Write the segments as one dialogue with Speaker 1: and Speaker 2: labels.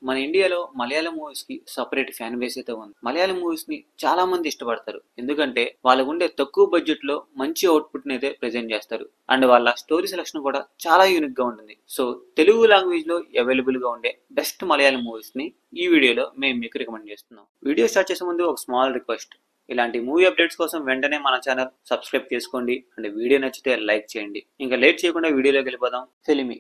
Speaker 1: మన ఇండియాలో మలయాళం మూవీస్ కి సపరేట్ ఫ్యాన్ బేస్ అయితే ఉంది. మలయాళం మూవీస్ ని చాలా మంది ఇష్టపడతారు. ఎందుకంటే వాళ్ళకు ఉండే తక్కువ బడ్జెట్ లో మంచి అవుట్పుట్ ని అయితే ప్రెజెంట్ చేస్తారు. అండ్ వాళ్ళ స్టోరీ సెలక్షన్ కూడా చాలా యూనిక్ గా ఉంటుంది. సో తెలుగు లాంగ్వేజ్ లో అవైలబుల్ గా ఉండే బెస్ట్ మలయాళం మూవీస్ ని ఈ వీడియోలో మేము మీకు రికమెండ్ చేస్తున్నాం. వీడియో స్టార్ట్ చేసే ముందు ఒక స్మాల్ రిక్వెస్ట్. ఇలాంటి మూవీ అప్డేట్స్ కోసం వెంటనే మన ఛానల్ సబ్స్క్రైబ్ చేసుకోండి అండ్ వీడియో నచ్చితే లైక్ చేయండి. ఇంకా లేట్ చేయకుండా వీడియోలోకి వెళ్ళిపోదాం. ఫిలిమి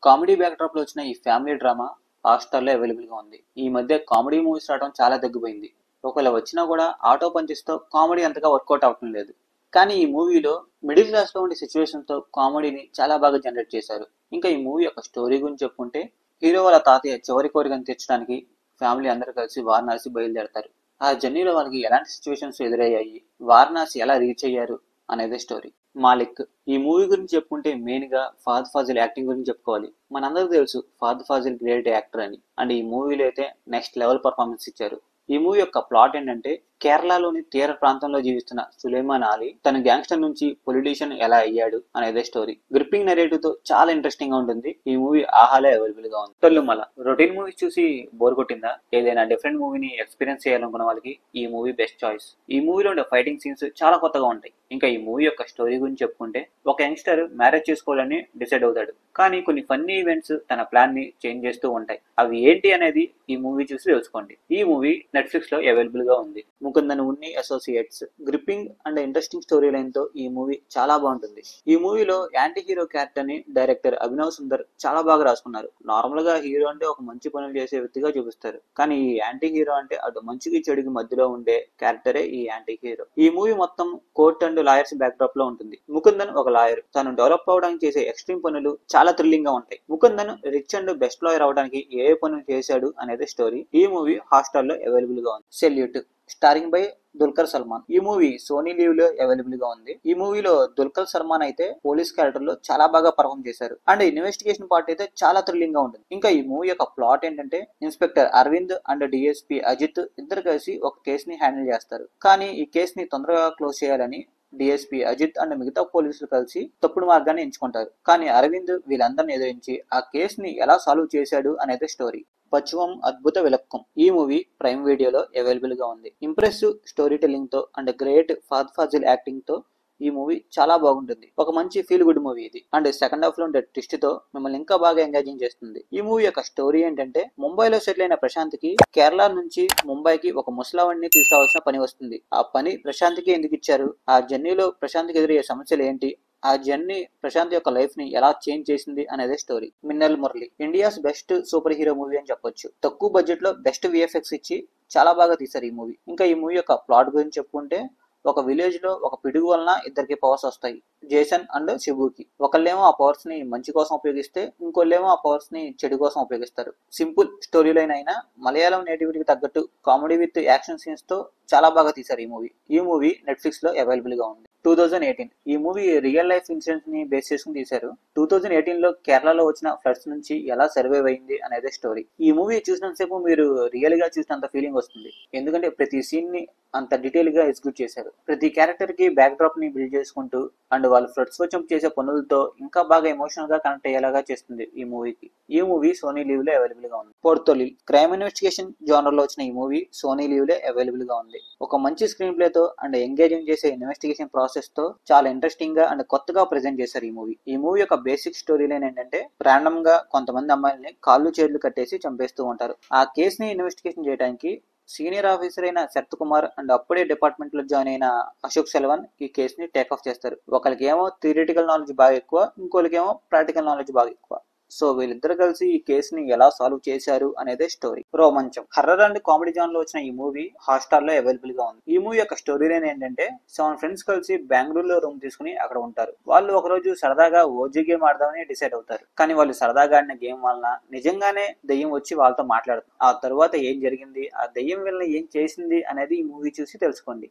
Speaker 1: కామెడీ బ్యాక్ డ్రాప్ లో వచ్చిన ఈ ఫ్యామిలీ డ్రామా హాట్‌స్టార్ లో అవైలబుల్ గా ఉంది. ఈ మధ్య కామెడీ మూవీస్ రావడం చాలా తగ్గిపోయింది. ఒకవేళ వచ్చినా కూడా ఆటో పంచెస్ తో కామెడీ అంతగా వర్కౌట్ అవటం లేదు. కానీ ఈ మూవీలో మిడిల్ క్లాస్ లో ఉండే సిచ్యువేషన్ తో కామెడీని చాలా బాగా జనరేట్ చేశారు. ఇంకా ఈ మూవీ యొక్క స్టోరీ గురించి చెప్పుకుంటే, హీరో వాళ్ళ తాతయ్య చివరి కోరికను తీర్చడానికి ఫ్యామిలీ అందరూ కలిసి వారణాసి బయలుదేరతారు. ఆ జర్నీలో వాళ్ళకి ఎలాంటి సిచ్యువేషన్స్ ఎదురయ్యాయి, వారణాసి ఎలా రీచ్ అయ్యారు అనేది స్టోరీ. మాలిక్ ఈ మూవీ గురించి చెప్పుకుంటే మెయిన్ గా ఫహద్ ఫాజిల్ యాక్టింగ్ గురించి చెప్పుకోవాలి. మనందరికీ తెలుసు ఫహద్ ఫాజిల్ గ్రేట్ యాక్టర్ అని. అండ్ ఈ మూవీలో అయితే నెక్స్ట్ లెవెల్ పర్ఫార్మెన్స్ ఇచ్చారు. ఈ మూవీ యొక్క ప్లాట్ ఏంటంటే, కేరళలోని తీర ప్రాంతంలో జీవిస్తున్న సులేమాన్ అలీ తన గ్యాంగ్స్టర్ నుంచి పొలిటీషియన్ ఎలా అయ్యాడు అనేదే స్టోరీ. గ్రిప్పింగ్ నెరేటివ్ తో చాలా ఇంట్రెస్టింగ్ గా ఉంటుంది. ఈ మూవీ ఆహాలో అవైలబుల్ గా ఉంది. తొల్లుమల రొటీన్ మూవీస్ చూసి బోర్ కొట్టిందా, ఏదైనా డిఫరెంట్ మూవీని ఎక్స్పీరియన్స్ చేయాలనుకున్న వాళ్ళకి ఈ మూవీ బెస్ట్ చాయిస్. ఈ మూవీలో ఉండే ఫైటింగ్ సీన్స్ చాలా కొత్తగా ఉంటాయి. ఇంకా ఈ మూవీ యొక్క స్టోరీ గురించి చెప్పుకుంటే, ఒక యంగ్స్టర్ మ్యారేజ్ చేసుకోవాలని డిసైడ్ అవుతాడు. కానీ కొన్ని ఫన్నీ ఈవెంట్స్ తన ప్లాన్ ని చేంజ్ చేస్తూ ఉంటాయి. అవి ఏంటి అనేది ఈ మూవీ చూసి తెలుసుకోండి. ఈ మూవీ నెట్ఫ్లిక్స్ లో అవైలబుల్ గా ఉంది. Mukundan Unni Associates gripping and interesting story line తో ఈ మూవీ చాలా బాగుంటుంది. ఈ మూవీలో యాంటీ హీరో క్యారెక్టర్ ని డైరెక్టర్ అభినవ్ సుందర్ చాలా బాగా రాసుకున్నారు. నార్మల్ గా హీరో అంటే ఒక మంచి పనులు చేసే వ్యక్తిగా చూపిస్తారు. కానీ ఈ యాంటీ హీరో అంటే అటు మంచికి చెడుకి మధ్యలో ఉండే క్యారెక్టరే ఈ యాంటీ హీరో. ఈ మూవీ మొత్తం court and lawyers back drop లో ఉంటుంది. ముకుందన్ ఒక లాయర్, తను డెవలప్ అవడానికి చేసే ఎక్స్ట్రీమ్ పనులు చాలా థ్రిల్లింగ్ గా ఉంటాయి. Mukundan rich and best lawyer అవడానికి ఏ పనులు చేశాడు అనేది స్టోరీ. ఈ మూవీ హాట్‌స్టార్ లో అవైలబుల్ గా ఉంది. Salute starring by Dulquer Salman. ఈ మూవీ సోనీ లీవ్ లో అవైలబుల్ గా ఉంది. ఈ మూవీలో దుల్కర్ సల్మాన్ అయితే పోలీస్ క్యారెక్టర్ లో చాలా బాగా పర్ఫామ్ చేశారు. అండ్ ఇన్వెస్టిగేషన్ పార్ట్ అయితే చాలా థ్రిల్లింగ్ గా ఉంటుంది. ఇంకా ఈ మూవీ యొక్క ప్లాట్ ఏంటంటే, inspector Aravind and DSP Ajith ఇద్దరు కలిసి ఒక కేసు ని హ్యాండిల్ చేస్తారు. కానీ ఈ కేసు ని తొందరగా క్లోజ్ చేయాలని డిఎస్పీ అజిత్ అండ్ మిగతా పోలీసులు కలిసి తప్పుడు మార్గాన్ని ఎంచుకుంటారు. కానీ అరవింద్ వీళ్ళందరిని ఎదిరించి ఆ కేసుని ఎలా సాల్వ్ చేశాడు అనేది స్టోరీ. పశ్చిమం అద్భుత విలక్కం ఈ మూవీ ప్రైమ్ వీడియోలో అవైలబుల్ గా ఉంది. ఇంప్రెసివ్ స్టోరీ టెల్లింగ్ తో and great Fahadh Faasil acting తో ఈ మూవీ చాలా బాగుంటుంది. ఒక మంచి ఫీల్ గుడ్ మూవీ ఇది. అండ్ సెకండ్ హాఫ్ లో ఉండే ట్విస్ట్ తో మిమ్మల్ని ఇంకా బాగా ఎంగేజింగ్ చేస్తుంది. ఈ మూవీ యొక్క స్టోరీ ఏంటంటే, ముంబైలో సెటిల్ అయిన ప్రశాంత్ కి కేరళ నుంచి ముంబైకి ఒక ముసలావాడిని తీసుకురావాల్సిన పని వస్తుంది. ఆ పని ప్రశాంత్ కి ఎందుకు ఇచ్చారు, ఆ జర్నీలో ప్రశాంత్ కి ఎదురయ్యే సమస్యలు ఏంటి, ఆ జర్నీ ప్రశాంత్ యొక్క లైఫ్ ని ఎలా చేంజ్ చేసింది అనేది story. Minnal Murali India's best super hero movie అని చెప్పొచ్చు. తక్కువ బడ్జెట్ లో బెస్ట్ విఎఫ్ఎక్స్ ఇచ్చి చాలా బాగా తీశారు ఈ మూవీ. ఇంకా ఈ మూవీ యొక్క ప్లాట్ గురించి చెప్పుకుంటే, ఒక విలేజ్ లో ఒక పిడుగు వలన ఇద్దరికి పవర్స్ వస్తాయి, జేసన్ అండ్ శిబుకి. ఒకళ్ళేమో ఆ పవర్స్ ని మంచి కోసం ఉపయోగిస్తే, ఇంకోళ్ళేమో ఆ పవర్స్ ని చెడు కోసం ఉపయోగిస్తారు. సింపుల్ స్టోరీ లైన్ అయినా మలయాళం నేటివిటీకి తగ్గట్టు కామెడీ విత్ యాక్షన్ సీన్స్ తో చాలా బాగా తీశారు ఈ మూవీ. ఈ మూవీ నెట్ఫ్లిక్స్ లో అవైలబుల్ గా ఉంది. 2018 ఈ మూవీ రియల్ లైఫ్ ఇన్సిడెంట్స్ ని బేస్ చేసుకుని తీశారు. 2018 లో కేరళలో వచ్చిన ఫ్లడ్స్ నుంచి ఎలా సర్వైవ్ అయింది అనేది స్టోరీ. ఈ మూవీ చూసినంతసేపు మీరు రియల్ గా చూసినంత ఫీలింగ్ వస్తుంది. ఎందుకంటే ప్రతి సీన్ ని అంత డీటెయిల్ గా ఎగ్జిక్యూట్ చేశారు. ప్రతి క్యారెక్టర్ కి బ్యాక్ డ్రాప్ ని బిల్డ్ చేసుకుంటూ అండ్ వాళ్ళు ఫ్లడ్స్ వచ్చి చేసే పనులతో ఇంకా బాగా ఎమోషనల్ గా కనెక్ట్ అయ్యేలాగా చేస్తుంది ఈ మూవీకి. ఈ మూవీ సోనీ లీవ్ లో అవైలబుల్ గా ఉంది. పోర్తోలిల్ క్రైమ్ ఇన్వెస్టిగేషన్ జోనర్ లో వచ్చిన ఈ మూవీ సోనీ లీవ్ లో అవైలబుల్ గా ఉంది. ఒక మంచి స్క్రీన్ ప్లే తో అండ్ ఎంగేజింగ్ చేసే ఇన్వెస్టిగేషన్ ప్రాసెస్ తో చాలా ఇంట్రెస్టింగ్ గా అండ్ కొత్తగా ప్రెజెంట్ చేశారు ఈ మూవీ. ఈ మూవీ యొక్క బేసిక్ స్టోరీ లైన్ ఏంటంటే, రాండమ్ గా కొంతమంది అమ్మాయిల్ని కాళ్ళు చేతులు కట్టేసి చంపేస్తూ ఉంటారు. ఆ కేసు ని ఇన్వెస్టిగేషన్ చేయడానికి సీనియర్ ఆఫీసర్ అయిన శరత్ కుమార్ అండ్ అప్పుడే డిపార్ట్మెంట్ లో జాయిన్ అయిన అశోక్ సెల్వన్ ఈ కేసు ని టేక్ ఆఫ్ చేస్తారు. ఒకరికేమో థియరిటికల్ నాలెడ్జ్ బాగా ఎక్కువ, ఇంకోరికేమో ప్రాక్టికల్ నాలెడ్జ్ బాగా ఎక్కువ. సో వీళ్ళిద్దరు కలిసి ఈ కేసుని ఎలా సాల్వ్ చేశారు అనేదే story. Romancham horror and comedy genre లో వచ్చిన ఈ మూవీ హాట్‌స్టార్ లో అవైలబుల్ గా ఉంది. ఈ మూవీ యొక్క స్టోరీ లైన్ ఏంటంటే, 7 ఫ్రెండ్స్ కలిసి బెంగళూరులో రూమ్ తీసుకుని అక్కడ ఉంటారు. వాళ్ళు ఒక రోజు సరదాగా ఓజీ గేమ్ ఆడదామని డిసైడ్ అవుతారు. కానీ వాళ్ళు సరదాగా ఆడిన గేమ్ వలన నిజంగానే దెయ్యం వచ్చి వాళ్ళతో మాట్లాడుతుంది. ఆ తర్వాత ఏం జరిగింది, ఆ దెయ్యం వీళ్ళని ఏం చేసింది అనేది ఈ మూవీ చూసి తెలుసుకోండి.